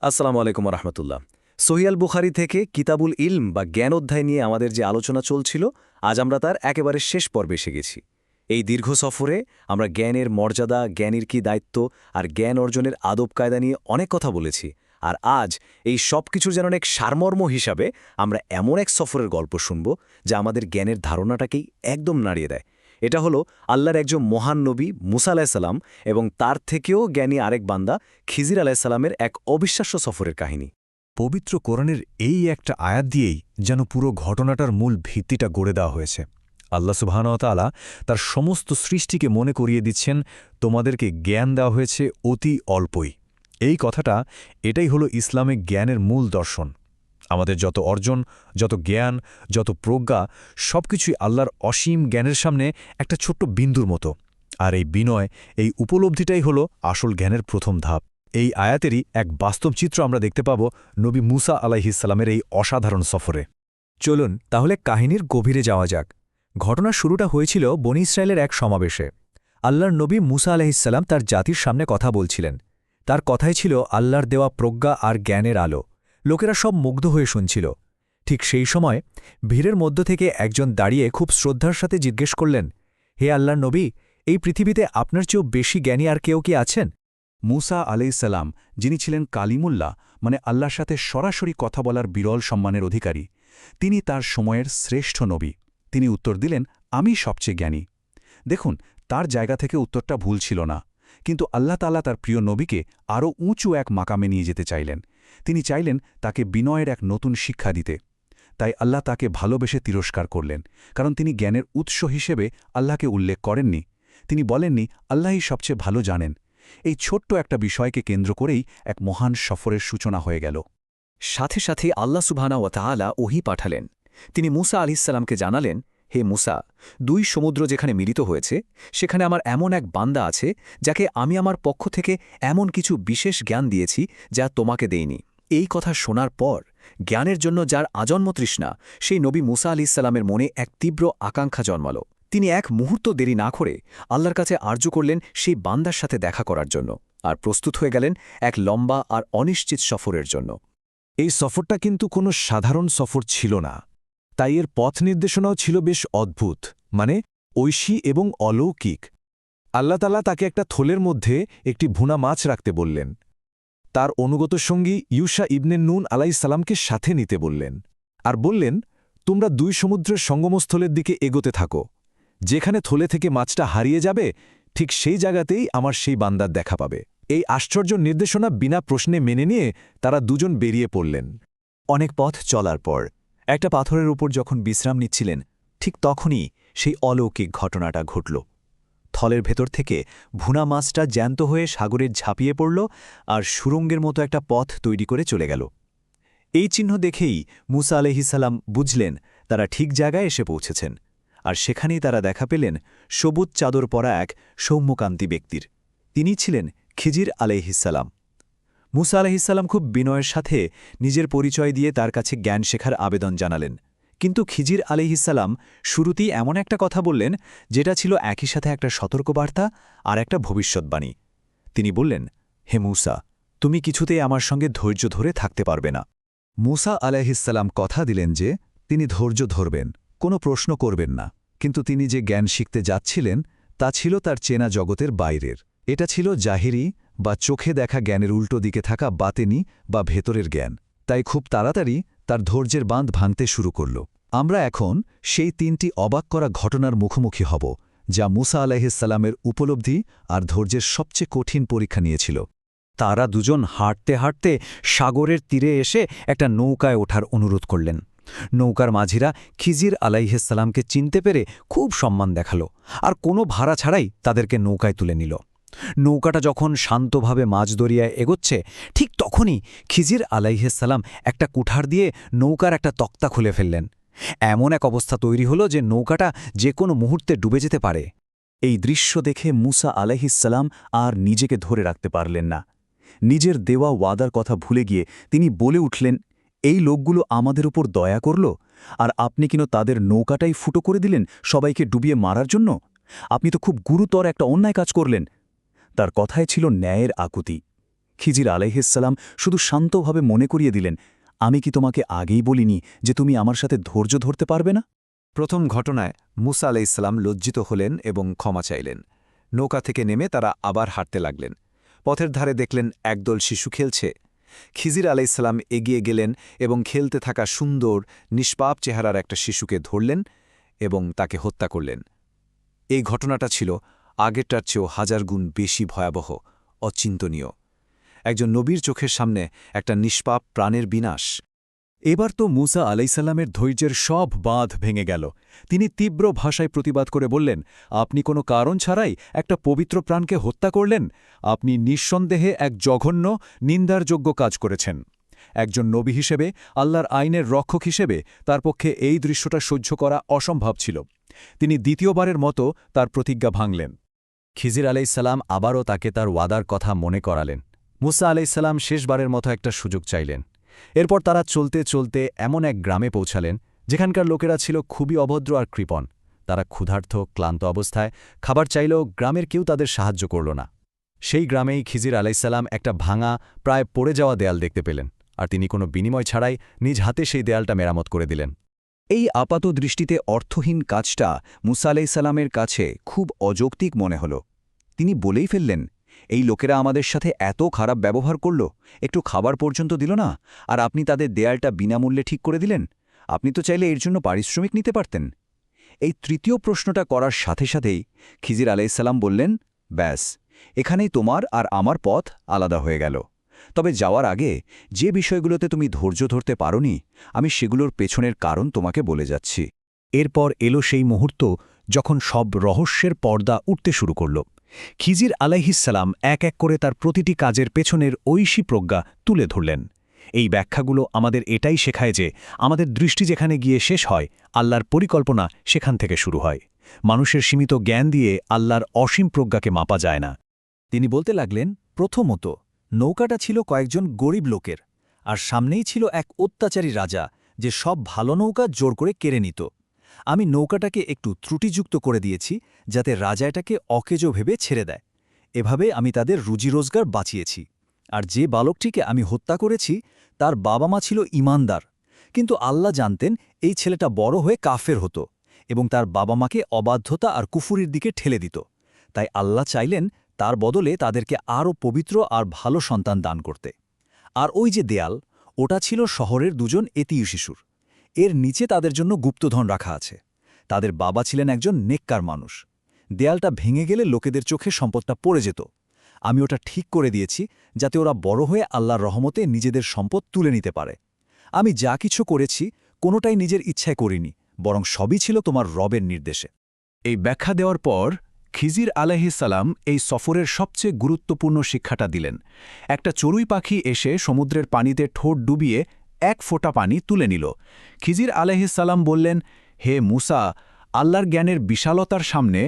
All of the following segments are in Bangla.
আসসালামু আলাইকুম রহমতুল্লাহ। সহিয়াল বুখারি থেকে কিতাবুল ইলম বা জ্ঞান অধ্যায় নিয়ে আমাদের যে আলোচনা চলছিল, আজ আমরা তার একেবারে শেষ পর্বে এসে গেছি। এই দীর্ঘ সফরে আমরা জ্ঞানের মর্যাদা, জ্ঞানীর কী দায়িত্ব আর জ্ঞান অর্জনের আদব কায়দা নিয়ে অনেক কথা বলেছি। আর আজ এই সব কিছুর যেন এক সারমর্ম হিসাবে আমরা এমন এক সফরের গল্প শুনব যা আমাদের জ্ঞানের ধারণাটাকেই একদম নাড়িয়ে দেয়। এটা হলো আল্লাহর একজন মহান নবী মুসা আলাহিসাল্লাম এবং তার থেকেও জ্ঞানী আরেক বান্দা খিজির আলাহিসাল্লামের এক অবিশ্বাস্য সফরের কাহিনী। পবিত্র কোরআনের এই একটা আয়াত দিয়েই যেন পুরো ঘটনাটার মূল ভিত্তিটা গড়ে দেওয়া হয়েছে। আল্লাহ সুবহানাহু ওয়া তাআলা তার সমস্ত সৃষ্টিকে মনে করিয়ে দিচ্ছেন, তোমাদেরকে জ্ঞান দেওয়া হয়েছে অতি অল্পই। এই কথাটা, এটাই হলো ইসলামে জ্ঞানের মূল দর্শন। আমাদের যত অর্জন, যত জ্ঞান, যত প্রজ্ঞা, সবকিছুই আল্লাহর অসীম জ্ঞানের সামনে একটা ছোট্ট বিন্দুর মতো। আর এই বিনয়, এই উপলব্ধিটাই হলো আসল জ্ঞানের প্রথম ধাপ। এই আয়াতেরই এক বাস্তব চিত্র আমরা দেখতে পাব নবী মুসা আলাইহিসসালামের এই অসাধারণ সফরে। চলুন তাহলে কাহিনীর গভীরে যাওয়া যাক। ঘটনার শুরুটা হয়েছিল বনী ইসরায়েলের এক সমাবেশে। আল্লাহর নবী মুসা আলাইহিসসালাম তার জাতির সামনে কথা বলছিলেন। তার কথাই ছিল আল্লাহর দেওয়া প্রজ্ঞা আর জ্ঞানের আলো। লোকেরা সব মুগ্ধ হয়ে শুনছিল। ঠিক সেই সময় ভিড়ের মধ্য থেকে একজন দাঁড়িয়ে খুব শ্রদ্ধার সাথে জিজ্ঞেস করলেন, হে আল্লাহর নবী, এই পৃথিবীতে আপনার চেয়েও বেশি জ্ঞানী আর কেউ কি আছেন? মুসা আলাইহিসসালাম, যিনি ছিলেন কালিমুল্লাহ, মানে আল্লাহর সাথে সরাসরি কথা বলার বিরল সম্মানের অধিকারী, তিনি তার সময়ের শ্রেষ্ঠ নবী। তিনি উত্তর দিলেন, আমি সবচেয়ে জ্ঞানী। দেখুন, তার জায়গা থেকে উত্তরটা ভুল ছিল না। কিন্তু আল্লাহ তাআলা তার প্রিয় নবীকে আরও উঁচু এক মাকামে নিয়ে যেতে চাইলেন। তিনি চাইলেন তাকে বিনয়ের এক নতুন শিক্ষা দিতে। তাই আল্লাহ তাকে ভালোবেসে তিরস্কার করলেন, কারণ তিনি জ্ঞানের উৎস হিসেবে আল্লাহকে উল্লেখ করেননি। তিনি বলেননি, আল্লাহই সবচেয়ে ভালো জানেন। এই ছোট্ট একটা বিষয়কে কেন্দ্র করেই এক মহান সফরের সূচনা হয়ে গেল। সাথে সাথে আল্লাহ সুবহানাহু ওয়া তাআলা ওহী পাঠালেন। তিনি মুসা আলাইহিসসালামকে জানালেন, হে মুসা, দুই সমুদ্র যেখানে মিলিত হয়েছে সেখানে আমার এমন এক বান্দা আছে যাকে আমি আমার পক্ষ থেকে এমন কিছু বিশেষ জ্ঞান দিয়েছি যা তোমাকে দেইনি। এই কথা শোনার পর জ্ঞানের জন্য যার আজন্ম তৃষ্ণা, সেই নবী মুসা আলাইহিসসালামের মনে এক তীব্র আকাঙ্ক্ষা জন্মাল। তিনি এক মুহূর্ত দেরি না করে আল্লাহর কাছে আরজু করলেন সেই বান্দার সাথে দেখা করার জন্য, আর প্রস্তুত হয়ে গেলেন এক লম্বা আর অনিশ্চিত সফরের জন্য। এই সফরটা কিন্তু কোনো সাধারণ সফর ছিল না। তাই এর পথ নির্দেশনাও ছিল বেশ অদ্ভুত, মানে ঐশী এবং অলৌকিক। আল্লাহ তাআলা তাকে একটা থলের মধ্যে একটি ভুনা মাছ রাখতে বললেন। তার অনুগত সঙ্গী ইউশা ইবনে নুন আলাইহিসসালামকে সাথে নিতে বললেন, আর বললেন, তোমরা দুই সমুদ্রের সঙ্গমস্থলের দিকে এগোতে থাকো। যেখানে থলে থেকে মাছটা হারিয়ে যাবে, ঠিক সেই জায়গাতেই আমার সেই বান্দার দেখা পাবে। এই আশ্চর্য নির্দেশনা বিনা প্রশ্নে মেনে নিয়ে তারা দুজন বেরিয়ে পড়লেন। অনেক পথ চলার পর একটা পাথরের উপর যখন বিশ্রাম নিচ্ছিলেন, ঠিক তখনই সেই অলৌকিক ঘটনাটা ঘটল। থলের ভেতর থেকে ভুনা মাছটা জ্যান্ত হয়ে সাগরে ঝাঁপিয়ে পড়ল আর সুরঙ্গের মতো একটা পথ তৈরি করে চলে গেল। এই চিহ্ন দেখেই মুসা আলাইহিসসালাম বুঝলেন তারা ঠিক জায়গায় এসে পৌঁছেছেন। আর সেখানেই তারা দেখা পেলেন সবুজ চাদর পরা এক সৌম্যকান্তি ব্যক্তির। তিনি ছিলেন খিজির আলাইহিসসালাম। মুসা আলাইহিসসালাম খুব বিনয়ের সাথে নিজের পরিচয় দিয়ে তার কাছে জ্ঞান শেখার আবেদন জানালেন। কিন্তু খিজির আলাইহিসসালাম শুরুতেই এমন একটা কথা বললেন যেটা ছিল একই সাথে একটা সতর্কবার্তা আর একটা ভবিষ্যৎবাণী। তিনি বললেন, হে মুসা, তুমি কিছুতেই আমার সঙ্গে ধৈর্য ধরে থাকতে পারবে না। মুসা আলাইহিসসালাম কথা দিলেন যে তিনি ধৈর্য ধরবেন, কোনো প্রশ্ন করবেন না। কিন্তু তিনি যে জ্ঞান শিখতে যাচ্ছিলেন তা ছিল তার চেনা জগতের বাইরের। এটা ছিল জাহিরি বা চোখে দেখা জ্ঞানের উল্টো দিকে থাকা বাতেনি বা ভেতরের জ্ঞান। তাই খুব তাড়াতাড়ি তার ধৈর্যের বাঁধ ভাঙতে শুরু করল। আমরা এখন সেই তিনটি অবাক করা ঘটনার মুখোমুখি হব, যা মুসা আলাইহিসসালামের উপলব্ধি আর ধৈর্যের সবচেয়ে কঠিন পরীক্ষা নিয়েছিল। তারা দুজন হাঁটতে হাঁটতে সাগরের তীরে এসে একটা নৌকায় ওঠার অনুরোধ করলেন। নৌকার মাঝিরা খিজির আলাইহিসসালামকে চিনতে পেরে খুব সম্মান দেখাল আর কোনো ভাড়া ছাড়াই তাদেরকে নৌকায় তুলে নিল। নৌকাটা যখন শান্তভাবে মাঝ দরিয়ায় এগোচ্ছে, ঠিক তখনই খিজির আলাইহিসসালাম একটা কুঠার দিয়ে নৌকার একটা তক্তা খুলে ফেললেন। এমন এক অবস্থা তৈরি হলো যে নৌকাটা যে কোনো মুহূর্তে ডুবে যেতে পারে। এই দৃশ্য দেখে মুসা আলাইহিসসালাম আর নিজেকে ধরে রাখতে পারলেন না। নিজের দেওয়া ওয়াদার কথা ভুলে গিয়ে তিনি বলে উঠলেন, এই লোকগুলো আমাদের উপর দয়া করল, আর আপনি কিনা তাদের নৌকাটাই ফুটো করে দিলেন সবাইকে ডুবিয়ে মারার জন্য। আপনি তো খুব গুরুতর একটা অন্যায় কাজ করলেন। তার কথায় ছিল ন্যায়ের আকুতি। খিজির আলাইহিসসালাম শুধু শান্তভাবে মনে করিয়ে দিলেন, আমি কি তোমাকে আগেই বলিনি যে তুমি আমার সাথে ধৈর্য ধরতে পারবে না? প্রথম ঘটনায় মুসা আলাইহিসসালাম লজ্জিত হলেন এবং ক্ষমা চাইলেন। নৌকা থেকে নেমে তারা আবার হাঁটতে লাগলেন। পথের ধারে দেখলেন একদল শিশু খেলছে। খিজির আলাইহিসসালাম এগিয়ে গেলেন এবং খেলতে থাকা সুন্দর, নিষ্পাপ চেহারার একটা শিশুকে ধরলেন এবং তাকে হত্যা করলেন। এই ঘটনাটা ছিল আগেরটার চেয়েও হাজার গুণ বেশি ভয়াবহ, অচিন্তনীয়। একজন নবীর চোখের সামনে একটা নিষ্পাপ প্রাণের বিনাশ। এবার তো মুসা আলাইসাল্লামের ধৈর্যের সব বাঁধ ভেঙে গেল। তিনি তীব্র ভাষায় প্রতিবাদ করে বললেন, আপনি কোনো কারণ ছাড়াই একটা পবিত্র প্রাণকে হত্যা করলেন। আপনি নিঃসন্দেহে এক জঘন্য, নিন্দারযোগ্য কাজ করেছেন। একজন নবী হিসেবে, আল্লাহর আইনের রক্ষক হিসেবে তার পক্ষে এই দৃশ্যটা সহ্য করা অসম্ভব ছিল। তিনি দ্বিতীয়বারের মতো তার প্রতিজ্ঞা ভাঙলেন। খিজির আলাইসাল্লাম আবারও তাকে তার ওয়াদার কথা মনে করালেন। মুসা আলাইসাল্লাম শেষবারের মতো একটা সুযোগ চাইলেন। এরপর তারা চলতে চলতে এমন এক গ্রামে পৌঁছালেন যেখানকার লোকেরা ছিল খুবই অভদ্র আর কৃপণ। তারা ক্ষুধার্ত, ক্লান্ত অবস্থায় খাবার চাইলেও গ্রামের কেউ তাদের সাহায্য করল না। সেই গ্রামেই খিজির আলাইসাল্লাম একটা ভাঙা, প্রায় পড়ে যাওয়া দেয়াল দেখতে পেলেন, আর তিনি কোনো বিনিময় ছাড়াই নিজ হাতে সেই দেয়ালটা মেরামত করে দিলেন। এই আপাত দৃষ্টিতে অর্থহীন কাজটা মুসা আলাইসাল্লামের কাছে খুব অযৌক্তিক মনে হল। তিনি বলেই ফেললেন, এই লোকেরা আমাদের সাথে এত খারাপ ব্যবহার করল, একটু খাবার পর্যন্ত দিল না, আর আপনি তাদের দেয়ালটা বিনামূল্যে ঠিক করে দিলেন। আপনি তো চাইলে এর জন্য পারিশ্রমিক নিতে পারতেন। এই তৃতীয় প্রশ্নটা করার সাথে সাথেই খিজির আলাইসাল্লাম বললেন, ব্যাস, এখানেই তোমার আর আমার পথ আলাদা হয়ে গেল। তবে যাওয়ার আগে যে বিষয়গুলোতে তুমি ধৈর্য ধরতে পারোনি, আমি সেগুলোর পেছনের কারণ তোমাকে বলে যাচ্ছি। এরপর এলো সেই মুহূর্ত যখন সব রহস্যের পর্দা উঠতে শুরু করল। খিজির আলাইহিসসালাম এক এক করে তার প্রতিটি কাজের পেছনের ঐশী প্রজ্ঞা তুলে ধরলেন। এই ব্যাখ্যাগুলো আমাদের এটাই শেখায় যে আমাদের দৃষ্টি যেখানে গিয়ে শেষ হয়, আল্লাহর পরিকল্পনা সেখান থেকে শুরু হয়। মানুষের সীমিত জ্ঞান দিয়ে আল্লাহর অসীম প্রজ্ঞাকে মাপা যায় না। তিনি বলতে লাগলেন, প্রথমত, নৌকাটা ছিল কয়েকজন গরিব লোকের, আর সামনেই ছিল এক অত্যাচারী রাজা যে সব ভালো নৌকা জোর করে কেড়ে নিত। আমি নৌকাটাকে একটু ত্রুটিযুক্ত করে দিয়েছি যাতে রাজা এটাকে অকেজো ভেবে ছেড়ে দেয়। এভাবে আমি তাদের রুজি রোজগার বাঁচিয়েছি। আর যে বালকটিকে আমি হত্যা করেছি তার বাবা মা ছিল ঈমানদার, কিন্তু আল্লাহ জানতেন এই ছেলেটা বড় হয়ে কাফের হতো এবং তার বাবা মাকে অবাধ্যতা আর কুফুরির দিকে ঠেলে দিত। তাই আল্লাহ চাইলেন তার বদলে তাদেরকে আরও পবিত্র আর ভালো সন্তান দান করতে। আর ওই যে দেয়াল, ওটা ছিল শহরের দুজন এতিম শিশুর। এর নিচে তাদের জন্য গুপ্তধন রাখা আছে। তাদের বাবা ছিলেন একজন নেককার মানুষ। দেয়ালটা ভেঙে গেলে লোকেদের চোখে সম্পদটা পড়ে যেত। আমি ওটা ঠিক করে দিয়েছি যাতে ওরা বড় হয়ে আল্লাহর রহমতে নিজেদের সম্পদ তুলে নিতে পারে। আমি যা কিছু করেছি কোনোটাই নিজের ইচ্ছায় করিনি, বরং সবই ছিল তোমার রবের নির্দেশে। এই ব্যাখ্যা দেওয়ার পর খিজির আলাইহিসসালাম এই সফরের সবচেয়ে গুরুত্বপূর্ণ শিক্ষাটা দিলেন। একটা চড়ুই পাখি এসে সমুদ্রের পানিতে ঠোঁট ডুবিয়ে এক ফোঁটা পানি তুলে নিল। খিজির আলাইহিসসালাম বললেন, হে মুসা, আল্লাহর জ্ঞানের বিশালতার সামনে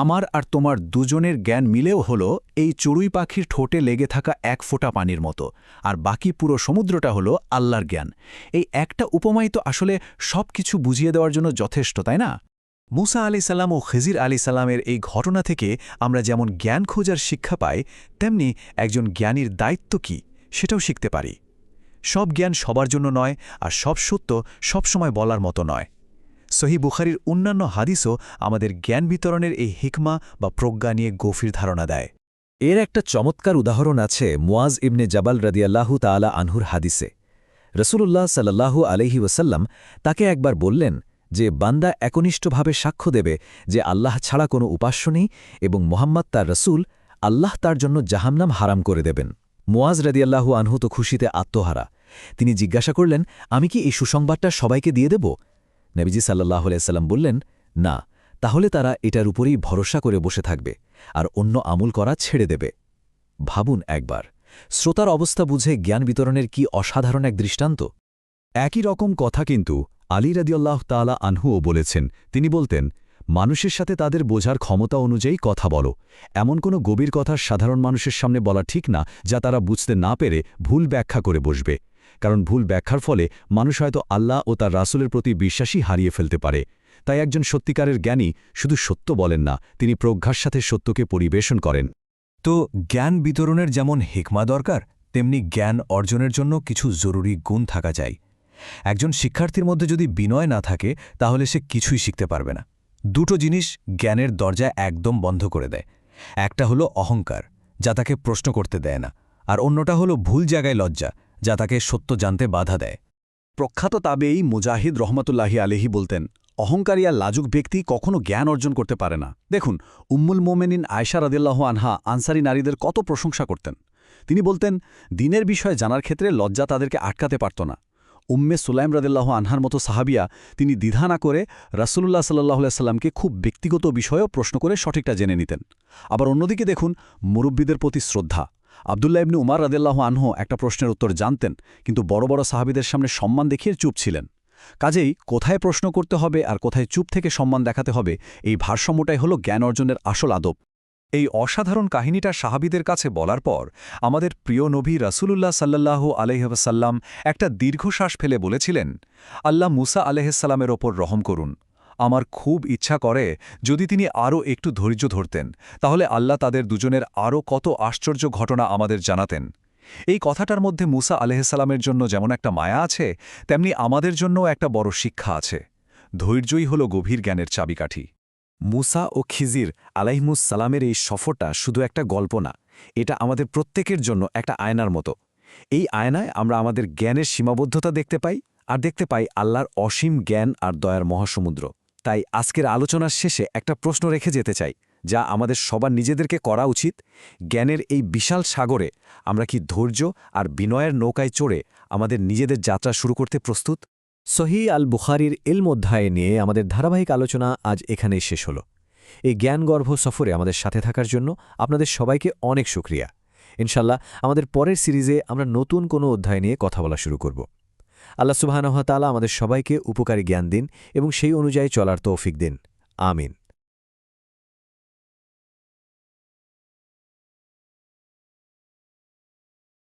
আমার আর তোমার দুজনের জ্ঞান মিলেও হল এই চড়ুই পাখির ঠোঁটে লেগে থাকা এক ফোঁটা পানির মতো, আর বাকি পুরো সমুদ্রটা হলো আল্লাহর জ্ঞান। এই একটা উপমাই তো আসলে সব কিছু বুঝিয়ে দেওয়ার জন্য যথেষ্ট, তাই না? মুসা আলাইসাল্লাম ও খিজির আলাইসাল্লামের এই ঘটনা থেকে আমরা যেমন জ্ঞান খোঁজার শিক্ষা পাই, তেমনি একজন জ্ঞানীর দায়িত্ব কী সেটাও শিখতে পারি। সব জ্ঞান সবার জন্য নয়, আর সব সত্য সবসময় বলার মতো নয়। সহিহ বুখারীর অন্যান্য হাদিসও আমাদের জ্ঞান বিতরণের এই হিকমা বা প্রজ্ঞা নিয়ে গভীর ধারণা দেয়। এর একটা চমৎকার উদাহরণ আছে মুয়াজ ইবনে জাবাল রাদিয়াল্লাহু তাআলা আনহুর হাদিসে। রসুলুল্লাহ সাল্লাল্লাহু আলাইহি ওয়াসাল্লাম তাকে একবার বললেন যে বান্দা একনিষ্ঠভাবে সাক্ষ্য দেবে যে আল্লাহ ছাড়া কোনো উপাস্য নেই এবং মুহাম্মদ তার রসুল, আল্লাহ তার জন্য জাহান্নাম হারাম করে দেবেন। মুয়াজ রাদিয়াল্লাহু আনহু তো খুশিতে আত্মহারা। তিনি জিজ্ঞাসা করলেন, আমি কি এই সুসংবাদটা সবাইকে দিয়ে দেব? নবীজি সাল্লাল্লাহু আলাইহি ওয়াসাল্লাম বললেন, না, তাহলে তারা এটার উপরেই ভরসা করে বসে থাকবে আর অন্য আমল করা ছেড়ে দেবে। ভাবুন একবার, শ্রোতার অবস্থা বুঝে জ্ঞান বিতরণের কি অসাধারণ এক দৃষ্টান্ত। একই রকম কথা কিন্তু আলী রাদিয়াল্লাহু তাআলা আনহুও বলেছেন। তিনি বলতেন, মানুষের সাথে তাদের বোঝার ক্ষমতা অনুযায়ী কথা বলো। এমন কোনো গভীর কথা সাধারণ মানুষের সামনে বলা ঠিক না যা তারা বুঝতে না পেরে ভুল ব্যাখ্যা করে বসবে, কারণ ভুল ব্যাখ্যার ফলে মানুষ হয়তো আল্লাহ ও তার রাসূলের প্রতি বিশ্বাসই হারিয়ে ফেলতে পারে। তাই একজন সত্যিকারের জ্ঞানী শুধু সত্য বলেন না, তিনি প্রজ্ঞার সাথে সত্যকে পরিবেশন করেন। তো জ্ঞান বিতরণের যেমন হিকমা দরকার, তেমনি জ্ঞান অর্জনের জন্য কিছু জরুরি গুণ থাকা যায়। একজন শিক্ষার্থীর মধ্যে যদি বিনয় না থাকে তাহলে সে কিছুই শিখতে পারবে না। দুটো জিনিস জ্ঞানের দরজা একদম বন্ধ করে দেয়। একটা হলো অহংকার, যা তাকে প্রশ্ন করতে দেয় না, আর অন্যটা হলো ভুল জায়গায় লজ্জা, যা তাকে সত্য জানতে বাধা দেয়। প্রখ্যাত তাবেঈ মুজাহিদ রহমতুল্লাহি আলাইহি বলতেন, অহংকারী আর লাজুক ব্যক্তি কখনো জ্ঞান অর্জন করতে পারে না। দেখুন, উম্মুল মোমেনিন আয়শা রাদিয়াল্লাহু আনহা আনসারী নারীদের কত প্রশংসা করতেন। তিনি বলতেন, দিনের বিষয়ে জানার ক্ষেত্রে লজ্জা তাদেরকে আটকাতে পারত না। উম্মে সুলাইম রাদিয়াল্লাহু আনহার মতো সাহাবিয়া তিনি দ্বিধা না করে রাসূলুল্লাহ সাল্লাল্লাহু আলাইহি সাল্লামকে খুব ব্যক্তিগত বিষয়েও প্রশ্ন করে সঠিকটা জেনে নিতেন। আবার অন্যদিকে দেখুন, মুরব্বীদের প্রতি শ্রদ্ধা। আব্দুল্লাহ ইবনে উমার রাদিয়াল্লাহু আনহু একটা প্রশ্নের উত্তর জানতেন, কিন্তু বড় বড় সাহাবীদের সামনে সম্মান দেখিয়ে চুপ ছিলেন। কাজেই কোথায় প্রশ্ন করতে হবে আর কোথায় চুপ থেকে সম্মান দেখাতে হবে, এই ভারসাম্যটাই হলো জ্ঞান অর্জনের আসল আদব। এই অসাধারণ কাহিনীটা সাহাবীদের কাছে বলার পর আমাদের প্রিয় নবী রাসূলুল্লাহ সাল্লাল্লাহু আলাইহি ওয়াসাল্লাম একটা দীর্ঘশ্বাস ফেলে বলেছিলেন, আল্লাহ মুসা আলাইহিসসালামের ওপর রহম করুন। আমার খুব ইচ্ছা করে যদি তিনি আরও একটু ধৈর্য ধরতেন, তাহলে আল্লাহ তাদের দুজনের আরও কত আশ্চর্য ঘটনা আমাদের জানাতেন। এই কথাটার মধ্যে মুসা আলাইহিসসালামের জন্য যেমন একটা মায়া আছে, তেমনি আমাদের জন্যও একটা বড় শিক্ষা আছে। ধৈর্যই হল গভীর জ্ঞানের চাবিকাঠি। মুসা ও খিজির আলাইহিমুসসালামের এই সফরটা শুধু একটা গল্প না, এটা আমাদের প্রত্যেকের জন্য একটা আয়নার মতো। এই আয়নায় আমরা আমাদের জ্ঞানের সীমাবদ্ধতা দেখতে পাই, আর দেখতে পাই আল্লাহর অসীম জ্ঞান আর দয়ার মহাসমুদ্র। তাই আজকের আলোচনার শেষে একটা প্রশ্ন রেখে যেতে চাই, যা আমাদের সবার নিজেদেরকে করা উচিত। জ্ঞানের এই বিশাল সাগরে আমরা কি ধৈর্য আর বিনয়ের নৌকায় চড়ে আমাদের নিজেদের যাত্রা শুরু করতে প্রস্তুত? সহিহ আল বুখারীর ইলম অধ্যায় নিয়ে আমাদের ধারাবাহিক আলোচনা আজ এখানেই শেষ হল। এই জ্ঞানগর্ভ সফরে আমাদের সাথে থাকার জন্য আপনাদের সবাইকে অনেক শুকরিয়া। ইনশাল্লাহ আমাদের পরের সিরিজে আমরা নতুন কোনো অধ্যায় নিয়ে কথা বলা শুরু করব। আল্লাহ সুবহানাহু ওয়া তাআলা আমাদের সবাইকে উপকারী জ্ঞান দিন এবং সেই অনুযায়ী চলার তৌফিক দিন। আমিন।